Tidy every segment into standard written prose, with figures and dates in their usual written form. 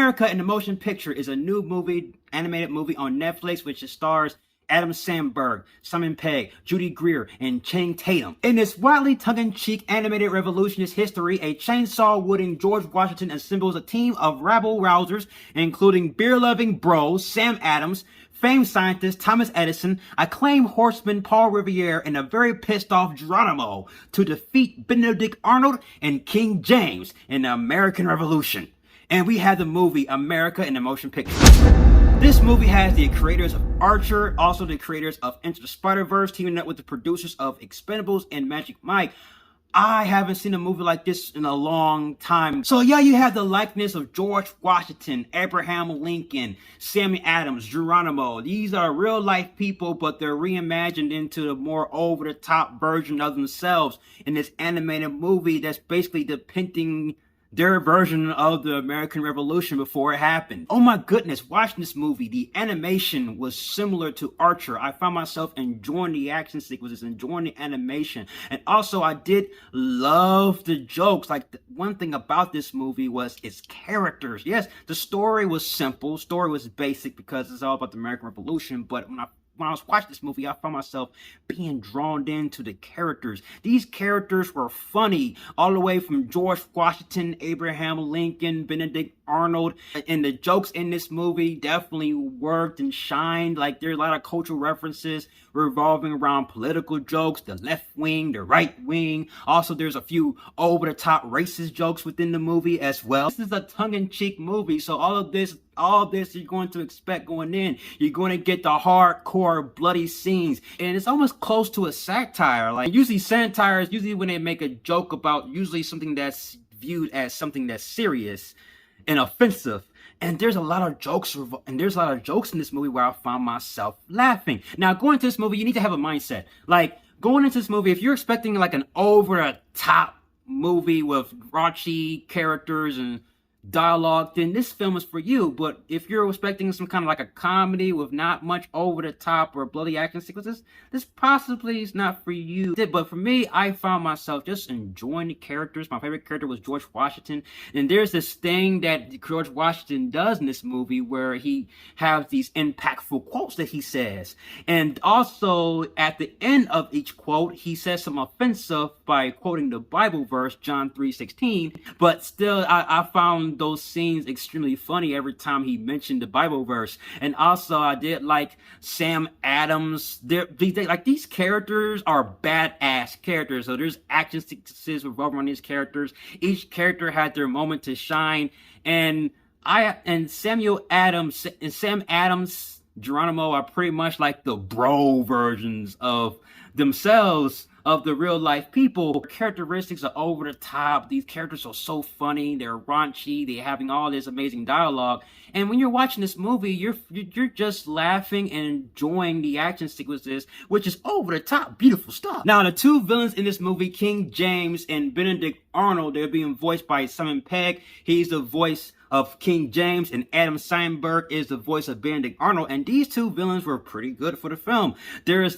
America in the Motion Picture is a new animated movie on Netflix, which stars Adam Sandberg, Simon Pegg, Judy Greer, and Channing Tatum. In this wildly tongue-in-cheek animated revolutionist history, a chainsaw-wielding George Washington assembles a team of rabble-rousers, including beer-loving bros Sam Adams, famed scientist Thomas Edison, acclaimed horseman Paul Revere, and a very pissed-off Geronimo to defeat Benedict, Arnold, and King James in the American Revolution. And we have the movie America in the Motion Picture. This movie has the creators of Archer, also the creators of Into the Spider-Verse, teaming up with the producers of Expendables and Magic Mike. I haven't seen a movie like this in a long time. So yeah, you have the likeness of George Washington, Abraham Lincoln, Sammy Adams, Geronimo. These are real life people, but they're reimagined into a more over-the-top version of themselves in this animated movie that's basically depicting their version of the American Revolution before it happened. Oh my goodness, watching this movie, the animation was similar to Archer. I found myself enjoying the action sequences, enjoying the animation. And also, I did love the jokes. Like, one thing about this movie was its characters. Yes, the story was simple. Story was basic because it's all about the American Revolution. But when I was watching this movie, I found myself being drawn into the characters. These characters were funny, all the way from George Washington, Abraham Lincoln, Benedict, Arnold. And the jokes in this movie definitely worked and shined. Like, there's a lot of cultural references revolving around political jokes, the left wing, the right wing. Also, there's a few over-the-top racist jokes within the movie as well. This is a tongue-in-cheek movie, so all of this you're going to expect going in. You're going to get the hardcore bloody scenes, and it's almost close to a satire. Like, usually satire is usually when they make a joke about usually something that's viewed as something that's serious and offensive. And there's a lot of jokes in this movie where I found myself laughing. Now, going into this movie, you need to have a mindset. Like, going into this movie, if you're expecting like an over-the-top movie with raunchy characters and dialogue, then this film is for you. But if you're expecting some kind of like a comedy with not much over the top or bloody action sequences, this possibly is not for you. But for me, I found myself just enjoying the characters. My favorite character was George Washington, and there's this thing that George Washington does in this movie where he has these impactful quotes that he says, and also at the end of each quote he says some offensive by quoting the Bible verse John 3:16. But still, I found those scenes extremely funny every time he mentioned the Bible verse. And also, I did like Sam Adams. These characters are badass characters. So there's action sequences revolving around these characters. Each character had their moment to shine. And Sam Adams, Geronimo are pretty much like the bro versions of themselves, of the real life people. Characteristics are over the top. These characters are so funny. They're raunchy. They're having all this amazing dialogue. And when you're watching this movie, you're just laughing and enjoying the action sequences, which is over the top, beautiful stuff. Now, the two villains in this movie, King James and Benedict Arnold, they're being voiced by Simon Pegg. He's the voice of King James, and Adam Sandberg is the voice of Benedict Arnold. And these two villains were pretty good for the film. There's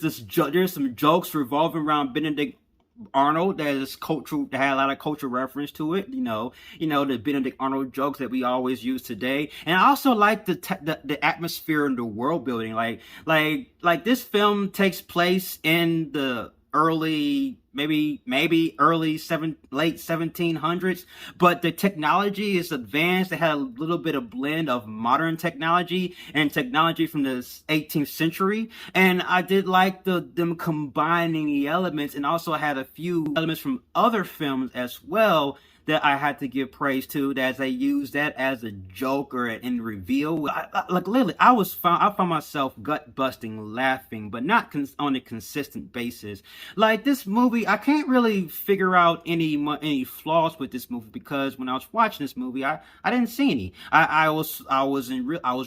some jokes revolving around Benedict Arnold that is cultural, that had a lot of cultural reference to it. You know the Benedict Arnold jokes that we always use today. And I also like the atmosphere and the world building. Like this film takes place in the late 1700s, but the technology is advanced. They had a little bit of blend of modern technology and technology from the 18th century, and I did like them combining the elements, and also had a few elements from other films as well that I had to give praise to, that they used that as a joke or in reveal. Like literally, I found myself gut busting laughing, but not on a consistent basis. Like, this movie, I can't really figure out any flaws with this movie, because when I was watching this movie, I didn't see any. I was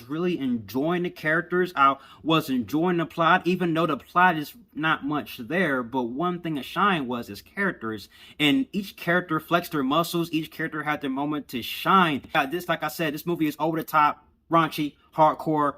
really enjoying the characters. I was enjoying the plot, even though the plot is not much there. But one thing that shined was his characters, and each character flexed their muscles. Each character had their moment to shine. Like I said, this movie is over the top, raunchy, hardcore,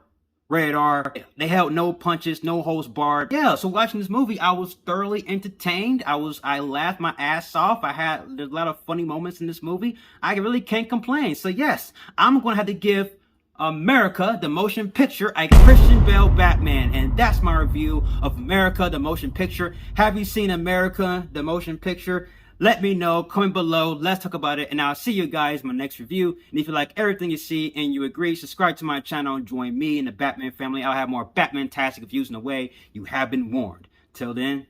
rated R. They held no punches, no holds barred. Yeah, so watching this movie, I was thoroughly entertained. I laughed my ass off. There's a lot of funny moments in this movie. I really can't complain. So yes, I'm gonna have to give America, the motion picture, a Christian Bale Batman. And that's my review of America, the motion picture. Have you seen America, the motion picture? Let me know, comment below, let's talk about it, and I'll see you guys in my next review. And if you like everything you see and you agree, subscribe to my channel and join me in the Batman family. I'll have more Batman-tastic reviews in the way you have been warned. Till then,